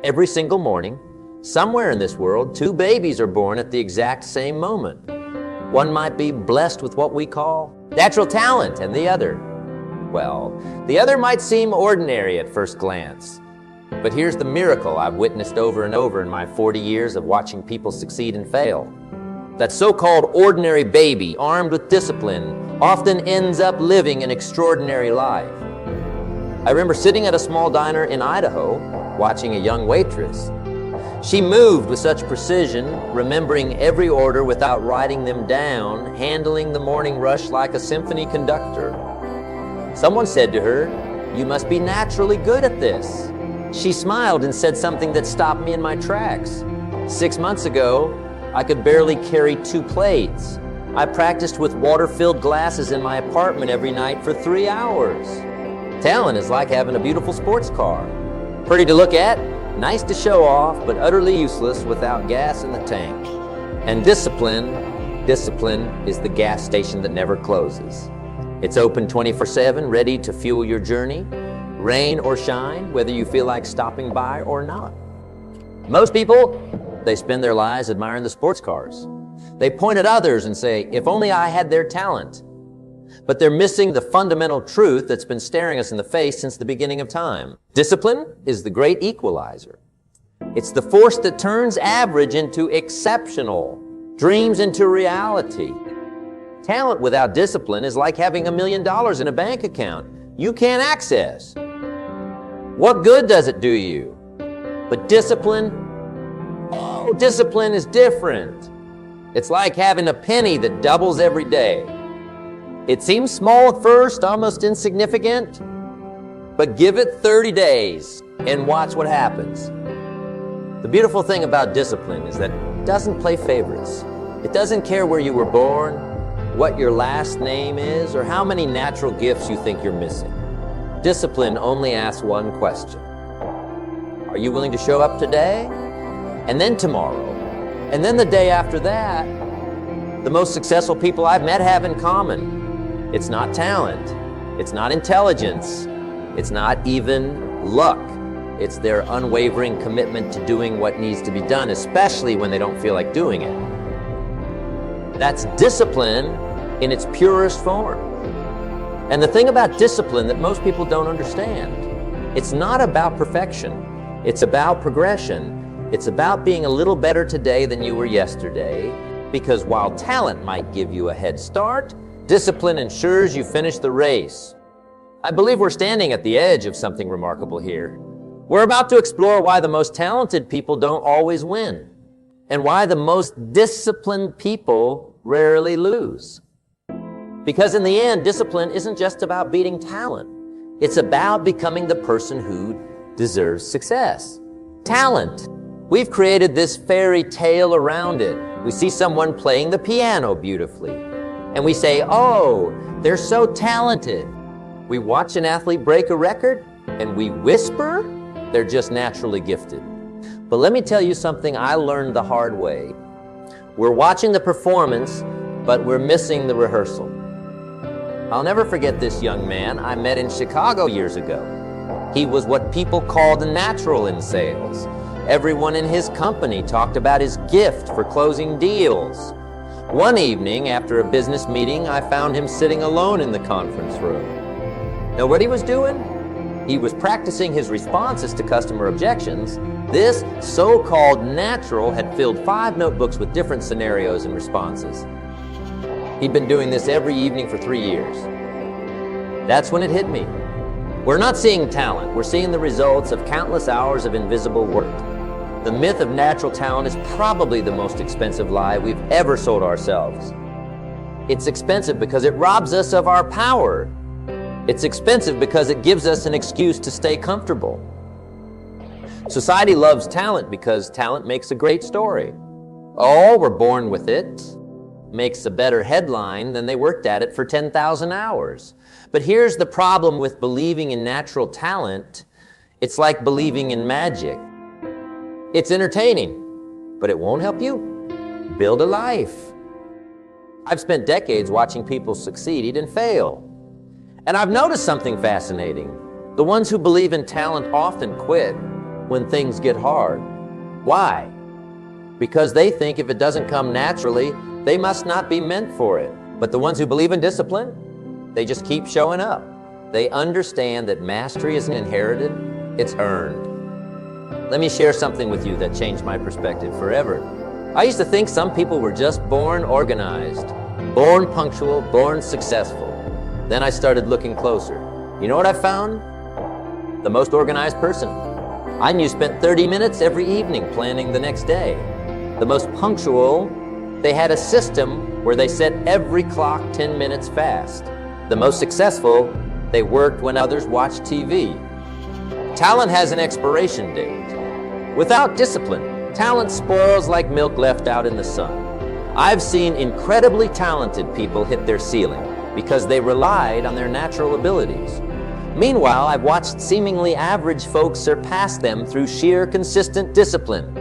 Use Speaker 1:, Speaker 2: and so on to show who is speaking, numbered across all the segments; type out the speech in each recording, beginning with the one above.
Speaker 1: Every single morning, somewhere in this world, two babies are born at the exact same moment. One might be blessed with what we call natural talent, and the other might seem ordinary at first glance. But here's the miracle I've witnessed over and over in my 40 years of watching people succeed and fail. That so-called ordinary baby, armed with discipline, often ends up living an extraordinary life. I remember sitting at a small diner in Idaho, watching a young waitress. She moved with such precision, remembering every order without writing them down, handling the morning rush like a symphony conductor. Someone said to her, "You must be naturally good at this." She smiled and said something that stopped me in my tracks. 6 months ago, I could barely carry 2 plates. I practiced with water-filled glasses in my apartment every night for 3 hours. Talent is like having a beautiful sports car. Pretty to look at, nice to show off, but utterly useless without gas in the tank. And discipline is the gas station that never closes. It's open 24/7, ready to fuel your journey, rain or shine, whether you feel like stopping by or not. Most people, they spend their lives admiring the sports cars. They point at others and say, "If only I had their talent." But they're missing the fundamental truth that's been staring us in the face since the beginning of time. Discipline is the great equalizer. It's the force that turns average into exceptional, dreams into reality. Talent without discipline is like having $1 million in a bank account you can't access. What good does it do you? But discipline is different. It's like having a penny that doubles every day. It seems small at first, almost insignificant, but give it 30 days and watch what happens. The beautiful thing about discipline is that it doesn't play favorites. It doesn't care where you were born, what your last name is, or how many natural gifts you think you're missing. Discipline only asks one question. Are you willing to show up today? And then tomorrow? And then the day after that? The most successful people I've met have in common. It's not talent. It's not intelligence. It's not even luck. It's their unwavering commitment to doing what needs to be done, especially when they don't feel like doing it. That's discipline in its purest form. And the thing about discipline that most people don't understand, it's not about perfection. It's about progression. It's about being a little better today than you were yesterday, because while talent might give you a head start, discipline ensures you finish the race. I believe we're standing at the edge of something remarkable here. We're about to explore why the most talented people don't always win, and why the most disciplined people rarely lose. Because in the end, discipline isn't just about beating talent. It's about becoming the person who deserves success. Talent. We've created this fairy tale around it. We see someone playing the piano beautifully, and we say, "Oh, they're so talented." We watch an athlete break a record, and we whisper, "They're just naturally gifted." But let me tell you something I learned the hard way. We're watching the performance, but we're missing the rehearsal. I'll never forget this young man I met in Chicago years ago. He was what people called a natural in sales. Everyone in his company talked about his gift for closing deals. One evening, after a business meeting, I found him sitting alone in the conference room. Know what he was doing? He was practicing his responses to customer objections. This so-called natural had filled 5 notebooks with different scenarios and responses. He'd been doing this every evening for 3 years. That's when it hit me. We're not seeing talent, we're seeing the results of countless hours of invisible work. The myth of natural talent is probably the most expensive lie we've ever sold ourselves. It's expensive because it robs us of our power. It's expensive because it gives us an excuse to stay comfortable. Society loves talent because talent makes a great story. Oh, we're born with it. Makes a better headline than they worked at it for 10,000 hours. But here's the problem with believing in natural talent. It's like believing in magic. It's entertaining, but it won't help you build a life. I've spent decades watching people succeed and fail. And I've noticed something fascinating. The ones who believe in talent often quit. when things get hard. Why? Because they think if it doesn't come naturally, they must not be meant for it. But the ones who believe in discipline, they just keep showing up. They understand that mastery isn't inherited, it's earned. Let me share something with you that changed my perspective forever. I used to think some people were just born organized, born punctual, born successful. Then I started looking closer. You know what I found? The most organized person I knew spent 30 minutes every evening planning the next day. The most punctual, they had a system where they set every clock 10 minutes fast. The most successful, they worked when others watched TV. Talent has an expiration date. Without discipline, talent spoils like milk left out in the sun. I've seen incredibly talented people hit their ceiling because they relied on their natural abilities. Meanwhile, I've watched seemingly average folks surpass them through sheer consistent discipline.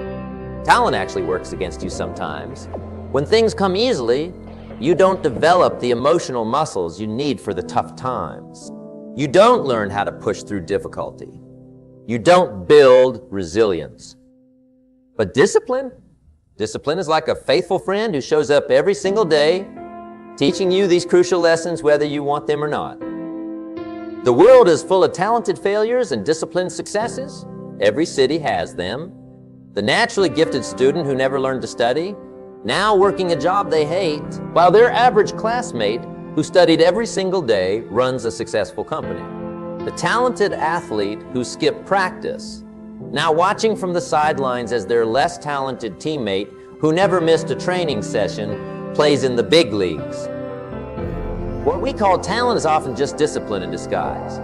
Speaker 1: Talent actually works against you sometimes. When things come easily, you don't develop the emotional muscles you need for the tough times. You don't learn how to push through difficulty. You don't build resilience. But discipline is like a faithful friend who shows up every single day, teaching you these crucial lessons whether you want them or not. The world is full of talented failures and disciplined successes. Every city has them. The naturally gifted student who never learned to study, now working a job they hate, while their average classmate who studied every single day runs a successful company. The talented athlete who skipped practice, now watching from the sidelines as their less talented teammate who never missed a training session plays in the big leagues. What we call talent is often just discipline in disguise.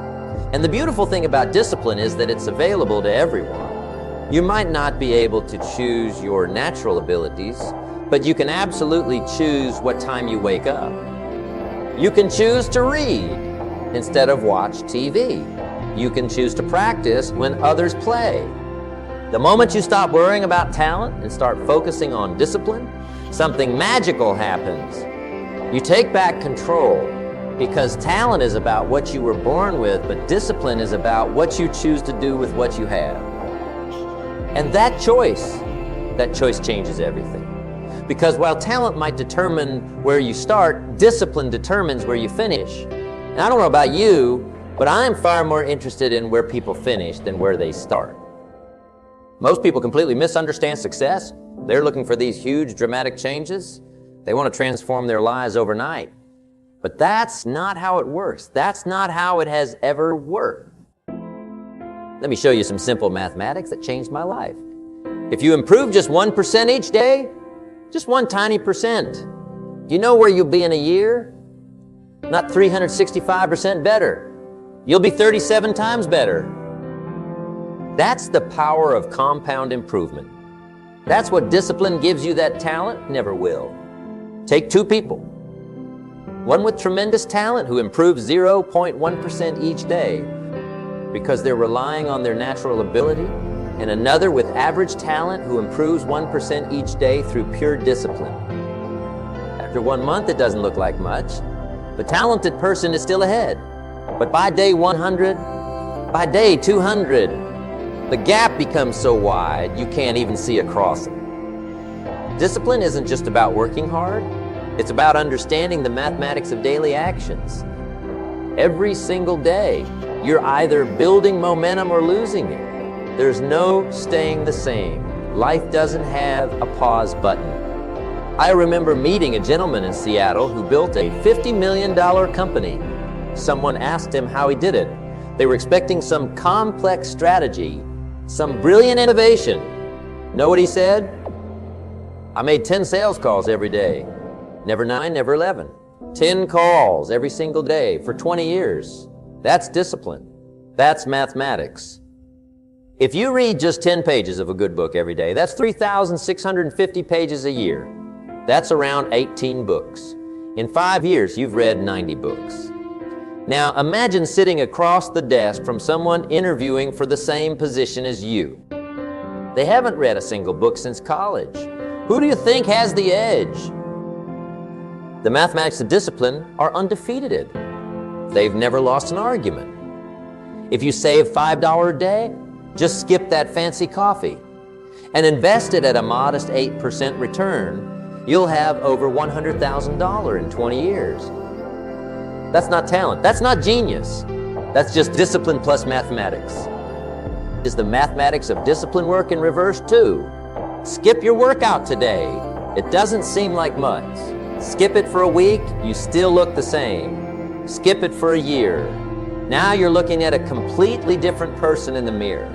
Speaker 1: And the beautiful thing about discipline is that it's available to everyone. You might not be able to choose your natural abilities, but you can absolutely choose what time you wake up. You can choose to read instead of watch TV. You can choose to practice when others play. The moment you stop worrying about talent and start focusing on discipline, something magical happens. You take back control, because talent is about what you were born with, but discipline is about what you choose to do with what you have. And that choice changes everything. Because while talent might determine where you start, discipline determines where you finish. And I don't know about you, but I'm far more interested in where people finish than where they start. Most people completely misunderstand success. They're looking for these huge, dramatic changes. They want to transform their lives overnight. But that's not how it works. That's not how it has ever worked. Let me show you some simple mathematics that changed my life. If you improve just 1% each day, just one tiny percent, do you know where you'll be in a year? Not 365% better. You'll be 37 times better. That's the power of compound improvement. That's what discipline gives you that talent never will. Take two people. One with tremendous talent who improves 0.1% each day because they're relying on their natural ability, and another with average talent who improves 1% each day through pure discipline. After 1 month, it doesn't look like much. The talented person is still ahead. But by day 100, by day 200, the gap becomes so wide you can't even see across it. Discipline isn't just about working hard. It's about understanding the mathematics of daily actions. Every single day, you're either building momentum or losing it. There's no staying the same. Life doesn't have a pause button. I remember meeting a gentleman in Seattle who built a $50 million company. Someone asked him how he did it. They were expecting some complex strategy, some brilliant innovation. Know what he said? I made 10 sales calls every day. Never 9, never 11. 10 calls every single day for 20 years. That's discipline. That's mathematics. If you read just 10 pages of a good book every day, that's 3,650 pages a year. That's around 18 books. In 5 years, you've read 90 books. Now, imagine sitting across the desk from someone interviewing for the same position as you. They haven't read a single book since college. Who do you think has the edge? The mathematics of discipline are undefeated. They've never lost an argument. If you save $5 a day, Just skip that fancy coffee and invest it at a modest 8% return. You'll have over $100,000 in 20 years. That's not talent. That's not genius. That's just discipline plus mathematics. Is the mathematics of discipline work in reverse too? Skip your workout today. It doesn't seem like much. Skip it for a week, you still look the same. Skip it for a year. Now you're looking at a completely different person in the mirror.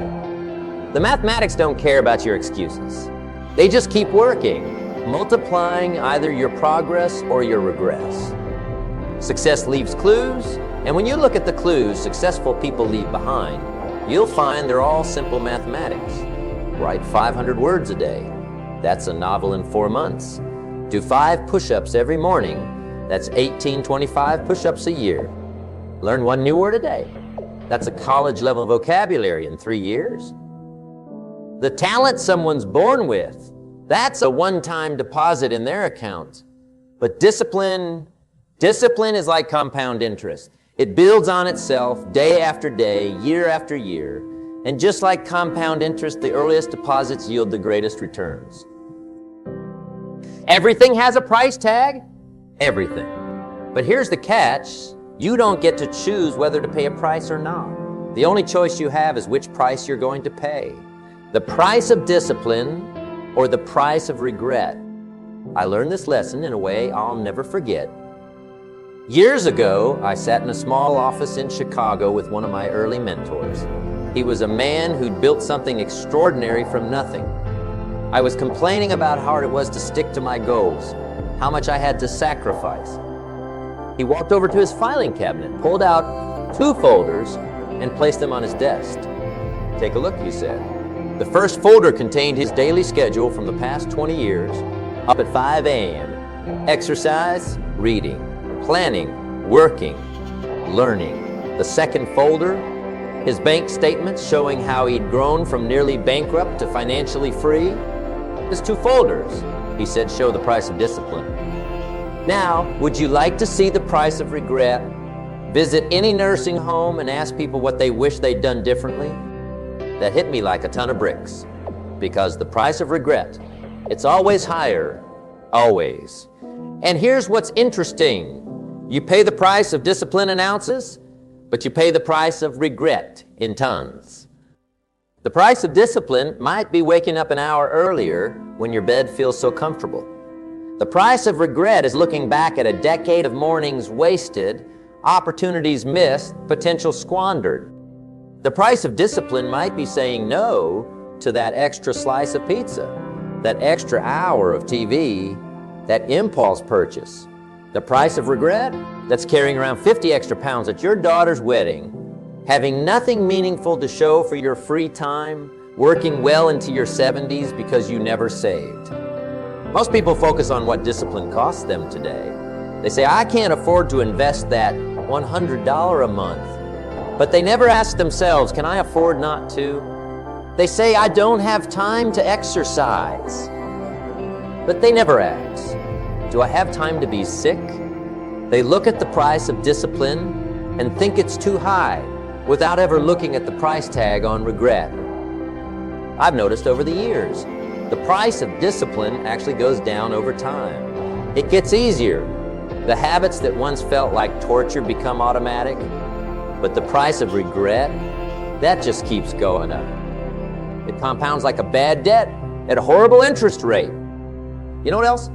Speaker 1: The mathematics don't care about your excuses. They just keep working, multiplying either your progress or your regress. Success leaves clues, and when you look at the clues successful people leave behind, you'll find they're all simple mathematics. Write 500 words a day. That's a novel in 4 months. Do 5 push-ups every morning. That's 1825 push-ups a year. Learn 1 new word a day. That's a college-level vocabulary in 3 years. The talent someone's born with, that's a one-time deposit in their account. But discipline is like compound interest. It builds on itself day after day, year after year. And just like compound interest, the earliest deposits yield the greatest returns. Everything has a price tag. Everything. But here's the catch. You don't get to choose whether to pay a price or not. The only choice you have is which price you're going to pay. The price of discipline or the price of regret. I learned this lesson in a way I'll never forget. Years ago, I sat in a small office in Chicago with one of my early mentors. He was a man who'd built something extraordinary from nothing. I was complaining about how hard it was to stick to my goals, how much I had to sacrifice. He walked over to his filing cabinet, pulled out 2 folders, and placed them on his desk. "Take a look," he said. The first folder contained his daily schedule from the past 20 years, up at 5 a.m. Exercise, reading, planning, working, learning. The second folder, his bank statements showing how he'd grown from nearly bankrupt to financially free. His 2 folders, he said, show the price of discipline. Now, would you like to see the price of regret? Visit any nursing home and ask people what they wish they'd done differently? That hit me like a ton of bricks, because the price of regret, it's always higher, always. And here's what's interesting. You pay the price of discipline in ounces, but you pay the price of regret in tons. The price of discipline might be waking up an hour earlier when your bed feels so comfortable. The price of regret is looking back at a decade of mornings wasted, opportunities missed, potential squandered. The price of discipline might be saying no to that extra slice of pizza, that extra hour of TV, that impulse purchase. The price of regret, that's carrying around 50 extra pounds at your daughter's wedding, having nothing meaningful to show for your free time, working well into your 70s because you never saved. Most people focus on what discipline costs them today. They say, I can't afford to invest that $100 a month. But they never ask themselves, can I afford not to? They say, I don't have time to exercise. But they never ask, do I have time to be sick? They look at the price of discipline and think it's too high without ever looking at the price tag on regret. I've noticed over the years, the price of discipline actually goes down over time. It gets easier. The habits that once felt like torture become automatic. But the price of regret, that just keeps going up. It compounds like a bad debt at a horrible interest rate. You know what else?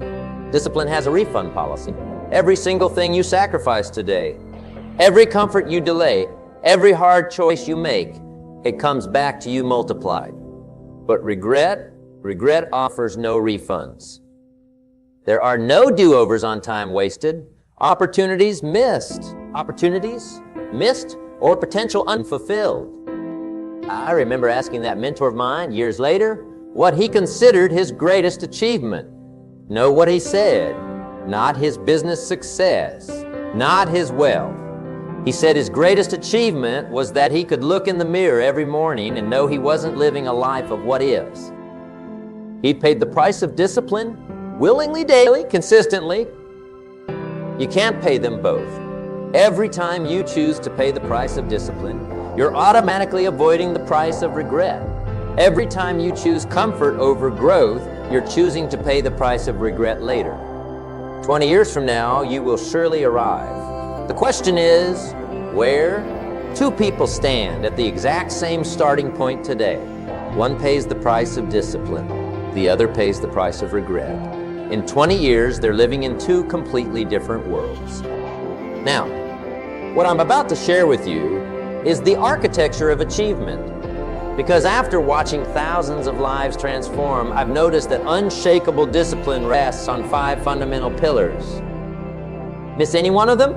Speaker 1: Discipline has a refund policy. Every single thing you sacrifice today, every comfort you delay, every hard choice you make, it comes back to you multiplied. But regret offers no refunds. There are no do-overs on time wasted, opportunities missed or potential unfulfilled. I remember asking that mentor of mine years later what he considered his greatest achievement. Know what he said? Not his business success, not his wealth. He said his greatest achievement was that he could look in the mirror every morning and know he wasn't living a life of what ifs. He paid the price of discipline, willingly, daily, consistently. You can't pay them both. Every time you choose to pay the price of discipline, you're automatically avoiding the price of regret. Every time you choose comfort over growth, you're choosing to pay the price of regret later. 20 years from now, you will surely arrive. The question is, where? Two people stand at the exact same starting point today. One pays the price of discipline. The other pays the price of regret. In 20 years, they're living in two completely different worlds. Now, what I'm about to share with you is the architecture of achievement. Because after watching thousands of lives transform, I've noticed that unshakable discipline rests on 5 fundamental pillars. Miss any one of them,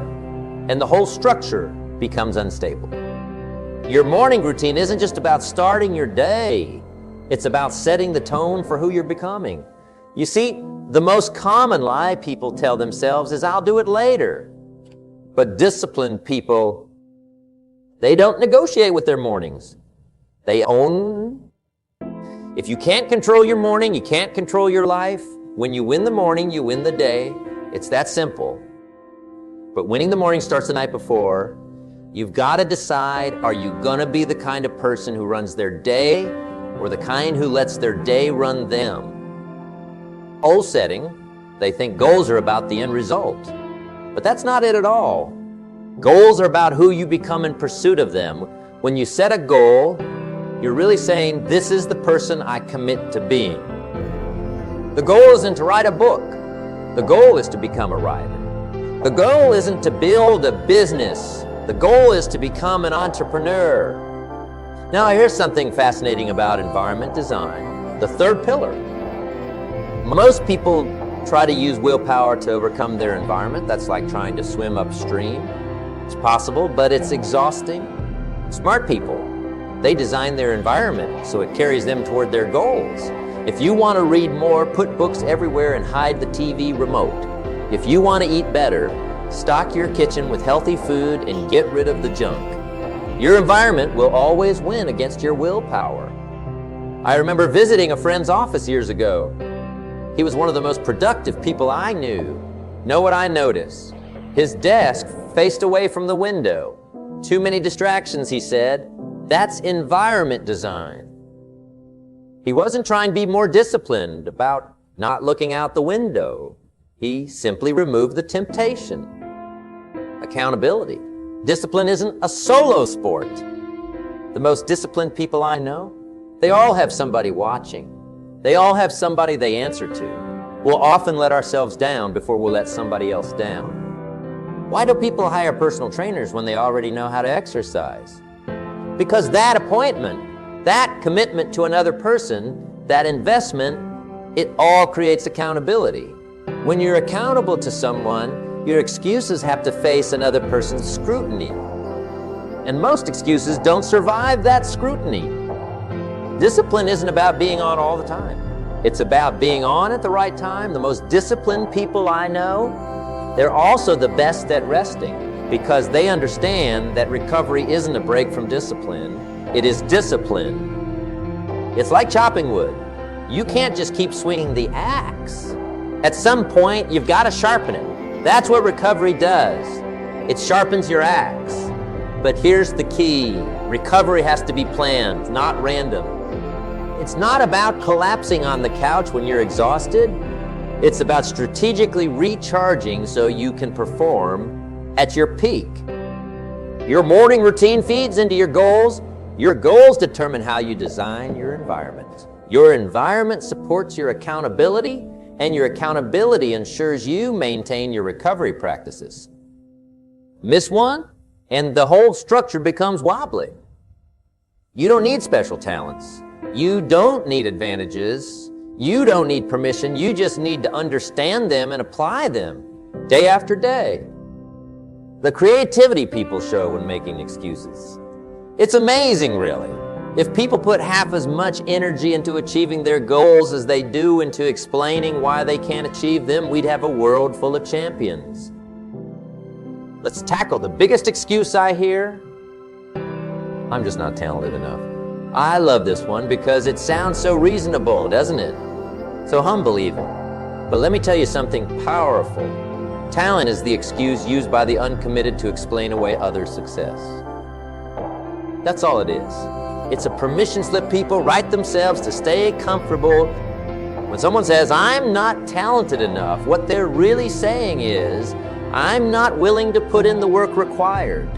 Speaker 1: and the whole structure becomes unstable. Your morning routine isn't just about starting your day. It's about setting the tone for who you're becoming. You see, the most common lie people tell themselves is, I'll do it later. But disciplined people, they don't negotiate with their mornings. They own. If you can't control your morning, you can't control your life. When you win the morning, you win the day. It's that simple. But winning the morning starts the night before. You've got to decide, are you gonna be the kind of person who runs their day or the kind who lets their day run them? Goal setting, they think goals are about the end result. But that's not it at all. Goals are about who you become in pursuit of them. When you set a goal, you're really saying, this is the person I commit to being. The goal isn't to write a book. The goal is to become a writer. The goal isn't to build a business. The goal is to become an entrepreneur. Now, here's something fascinating about environment design, the third pillar. Most people try to use willpower to overcome their environment. That's like trying to swim upstream. It's possible, but it's exhausting. Smart people, they design their environment so it carries them toward their goals. If you want to read more, put books everywhere and hide the TV remote. If you want to eat better, stock your kitchen with healthy food and get rid of the junk. Your environment will always win against your willpower. I remember visiting a friend's office years ago. He was one of the most productive people I knew. Know what I noticed? His desk faced away from the window. Too many distractions, he said. That's environment design. He wasn't trying to be more disciplined about not looking out the window. He simply removed the temptation. Accountability. Discipline isn't a solo sport. The most disciplined people I know, they all have somebody watching. They all have somebody they answer to. We'll often let ourselves down before we'll let somebody else down. Why do people hire personal trainers when they already know how to exercise? Because that appointment, that commitment to another person, that investment, it all creates accountability. When you're accountable to someone, your excuses have to face another person's scrutiny. And most excuses don't survive that scrutiny. Discipline isn't about being on all the time. It's about being on at the right time. The most disciplined people I know, they're also the best at resting because they understand that recovery isn't a break from discipline. It is discipline. It's like chopping wood. You can't just keep swinging the axe. At some point, you've got to sharpen it. That's what recovery does. It sharpens your axe. But here's the key. Recovery has to be planned, not random. It's not about collapsing on the couch when you're exhausted. It's about strategically recharging so you can perform at your peak. Your morning routine feeds into your goals. Your goals determine how you design your environment. Your environment supports your accountability, and your accountability ensures you maintain your recovery practices. Miss one, and the whole structure becomes wobbly. You don't need special talents. You don't need advantages. You don't need permission. You just need to understand them and apply them day after day. The creativity people show when making excuses. It's amazing, really. If people put half as much energy into achieving their goals as they do into explaining why they can't achieve them, we'd have a world full of champions. Let's tackle the biggest excuse I hear. I'm just not talented enough. I love this one because it sounds so reasonable, doesn't it? So humble even. But let me tell you something powerful. Talent is the excuse used by the uncommitted to explain away others' success. That's all it is. It's a permission slip people write themselves to stay comfortable. When someone says, I'm not talented enough, what they're really saying is, I'm not willing to put in the work required.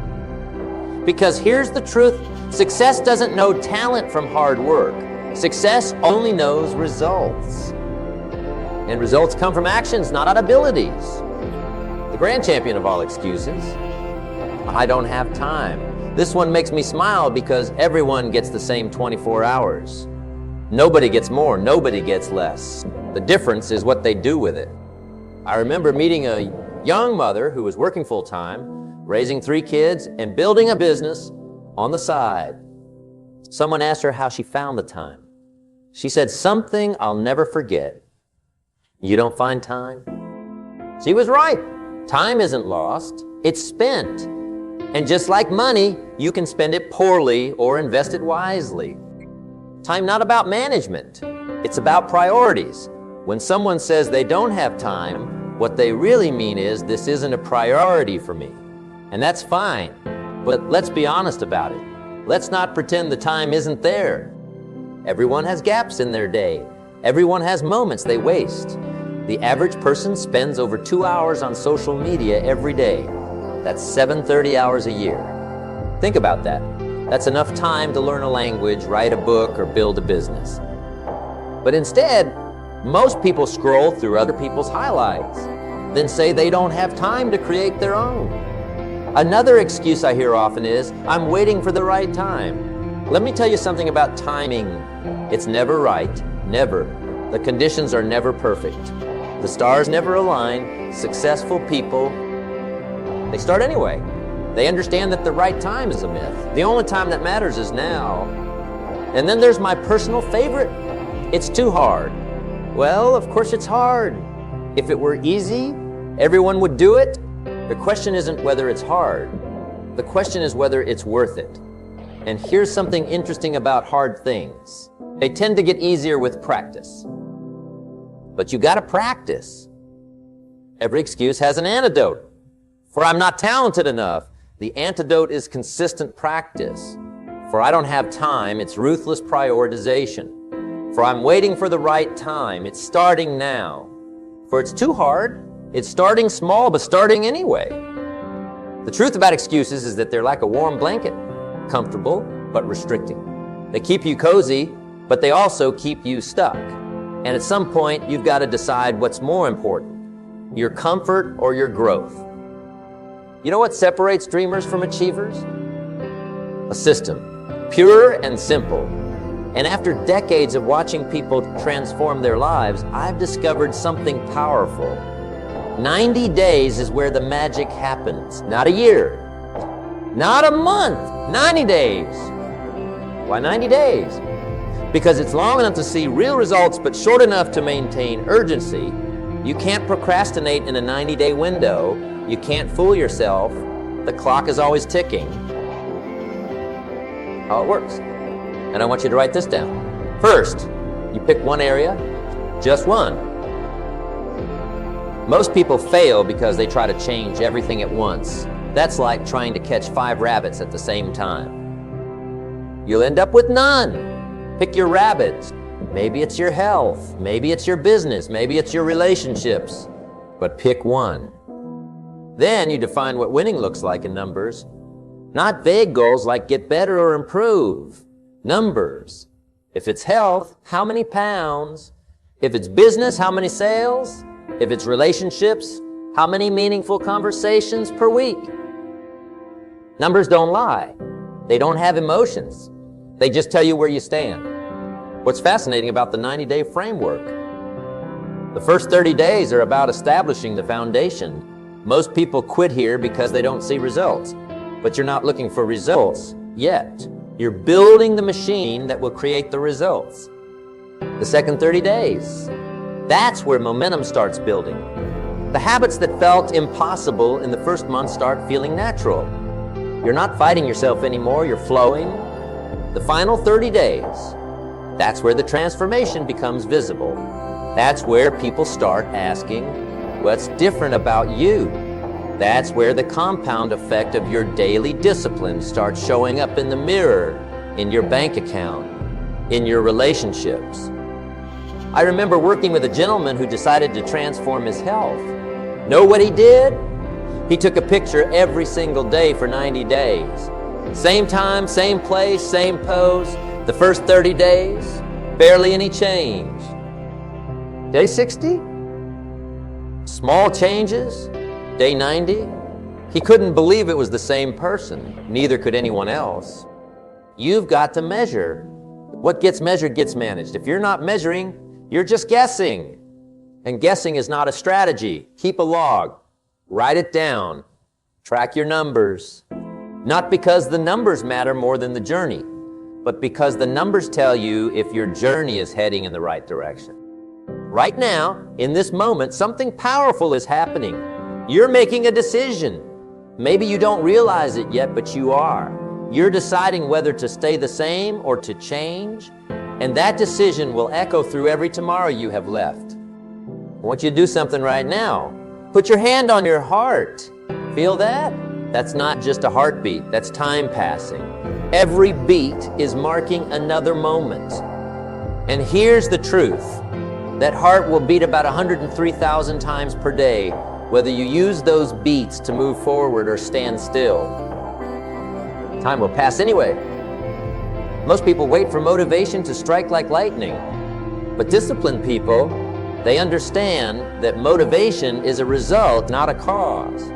Speaker 1: Because here's the truth, success doesn't know talent from hard work. Success only knows results. And results come from actions, not out abilities. The grand champion of all excuses, I don't have time. This one makes me smile because everyone gets the same 24 hours. Nobody gets more, nobody gets less. The difference is what they do with it. I remember meeting a young mother who was working full-time, raising 3 kids, and building a business on the side. Someone asked her how she found the time. She said, something I'll never forget. You don't find time? She was right. Time isn't lost, it's spent. And just like money, you can spend it poorly or invest it wisely. Time not about management, it's about priorities. When someone says they don't have time, what they really mean is this isn't a priority for me. And that's fine, but let's be honest about it. Let's not pretend the time isn't there. Everyone has gaps in their day. Everyone has moments they waste. The average person spends over 2 hours on social media every day. That's 730 hours a year. Think about that. That's enough time to learn a language, write a book, or build a business. But instead, most people scroll through other people's highlights, then say they don't have time to create their own. Another excuse I hear often is, I'm waiting for the right time. Let me tell you something about timing. It's never right, never. The conditions are never perfect. The stars never align. Successful people, they start anyway. They understand that the right time is a myth. The only time that matters is now. And then there's my personal favorite. It's too hard. Well, of course it's hard. If it were easy, everyone would do it. The question isn't whether it's hard. The question is whether it's worth it. And here's something interesting about hard things. They tend to get easier with practice. But you gotta practice. Every excuse has an antidote. For I'm not talented enough. The antidote is consistent practice. For I don't have time, it's ruthless prioritization. For I'm waiting for the right time, it's starting now. For it's too hard, it's starting small, but starting anyway. The truth about excuses is that they're like a warm blanket, comfortable, but restricting. They keep you cozy, but they also keep you stuck. And at some point, you've got to decide what's more important, your comfort or your growth. You know what separates dreamers from achievers? A system, pure and simple. And after decades of watching people transform their lives, I've discovered something powerful. 90 days is where the magic happens. Not a year, not a month, 90 days. Why 90 days? Because it's long enough to see real results, but short enough to maintain urgency. You can't procrastinate in a 90-day window. You can't fool yourself. The clock is always ticking. How it works. And I want you to write this down. First, you pick one area, just one. Most people fail because they try to change everything at once. That's like trying to catch 5 rabbits at the same time. You'll end up with none. Pick your rabbits. Maybe it's your health, maybe it's your business, maybe it's your relationships, but pick one. Then you define what winning looks like in numbers, not vague goals like get better or improve. Numbers. If it's health, how many pounds? If it's business, how many sales? If it's relationships, how many meaningful conversations per week? Numbers don't lie. They don't have emotions. They just tell you where you stand. What's fascinating about the 90-day framework? The first 30 days are about establishing the foundation. Most people quit here because they don't see results. But you're not looking for results yet. You're building the machine that will create the results. The second 30 days, that's where momentum starts building. The habits that felt impossible in the first month start feeling natural. You're not fighting yourself anymore, you're flowing. The final 30 days, that's where the transformation becomes visible. That's where people start asking, what's different about you? That's where the compound effect of your daily discipline starts showing up in the mirror, in your bank account, in your relationships. I remember working with a gentleman who decided to transform his health. Know what he did? He took a picture every single day for 90 days. Same time, same place, same pose. The first 30 days, barely any change. Day 60? Small changes. Day 90? He couldn't believe it was the same person. Neither could anyone else. You've got to measure. What gets measured gets managed. If you're not measuring, you're just guessing. And guessing is not a strategy. Keep a log. Write it down. Track your numbers. Not because the numbers matter more than the journey, but because the numbers tell you if your journey is heading in the right direction. Right now, in this moment, something powerful is happening. You're making a decision. Maybe you don't realize it yet, but you are. You're deciding whether to stay the same or to change, and that decision will echo through every tomorrow you have left. I want you to do something right now. Put your hand on your heart. Feel that? That's not just a heartbeat, that's time passing. Every beat is marking another moment. And here's the truth. That heart will beat about 103,000 times per day, whether you use those beats to move forward or stand still. Time will pass anyway. Most people wait for motivation to strike like lightning. But disciplined people, they understand that motivation is a result, not a cause.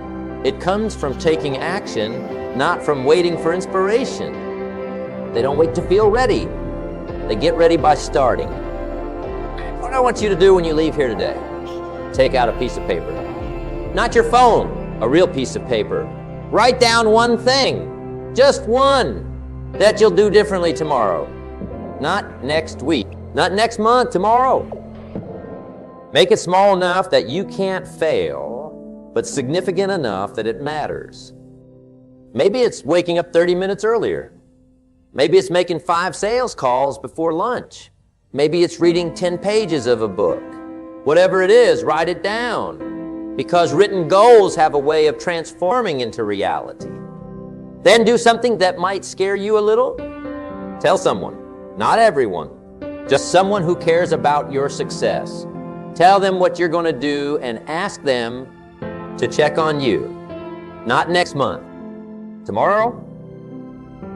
Speaker 1: It comes from taking action, not from waiting for inspiration. They don't wait to feel ready. They get ready by starting. What I want you to do when you leave here today, take out a piece of paper. Not your phone, a real piece of paper. Write down one thing, just one, that you'll do differently tomorrow. Not next week, not next month, tomorrow. Make it small enough that you can't fail, but significant enough that it matters. Maybe it's waking up 30 minutes earlier. Maybe it's making 5 sales calls before lunch. Maybe it's reading 10 pages of a book. Whatever it is, write it down, because written goals have a way of transforming into reality. Then do something that might scare you a little. Tell someone, not everyone, just someone who cares about your success. Tell them what you're going to do and ask them to check on you. Not next month. Tomorrow?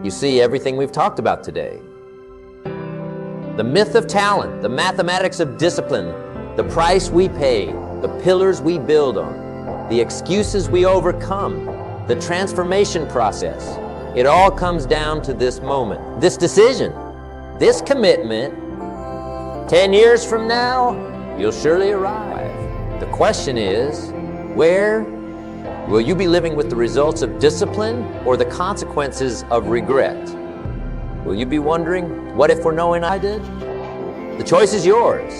Speaker 1: You see everything we've talked about today. The myth of talent, the mathematics of discipline, the price we pay, the pillars we build on, the excuses we overcome, the transformation process. It all comes down to this moment, this decision, this commitment. 10 years from now, you'll surely arrive. The question is, where will you be living with the results of discipline or the consequences of regret? Will you be wondering, what if for knowing I did? The choice is yours.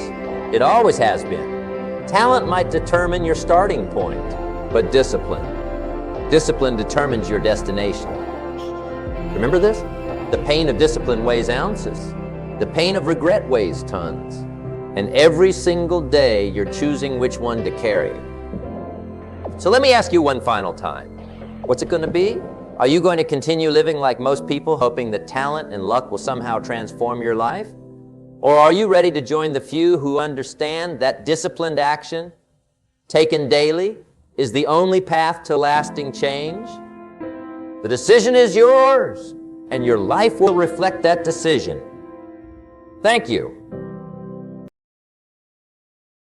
Speaker 1: It always has been. Talent might determine your starting point, but discipline determines your destination. Remember this? The pain of discipline weighs ounces. The pain of regret weighs tons. And every single day, you're choosing which one to carry. So let me ask you one final time. What's it going to be? Are you going to continue living like most people, hoping that talent and luck will somehow transform your life? Or are you ready to join the few who understand that disciplined action, taken daily, is the only path to lasting change? The decision is yours, and your life will reflect that decision. Thank you.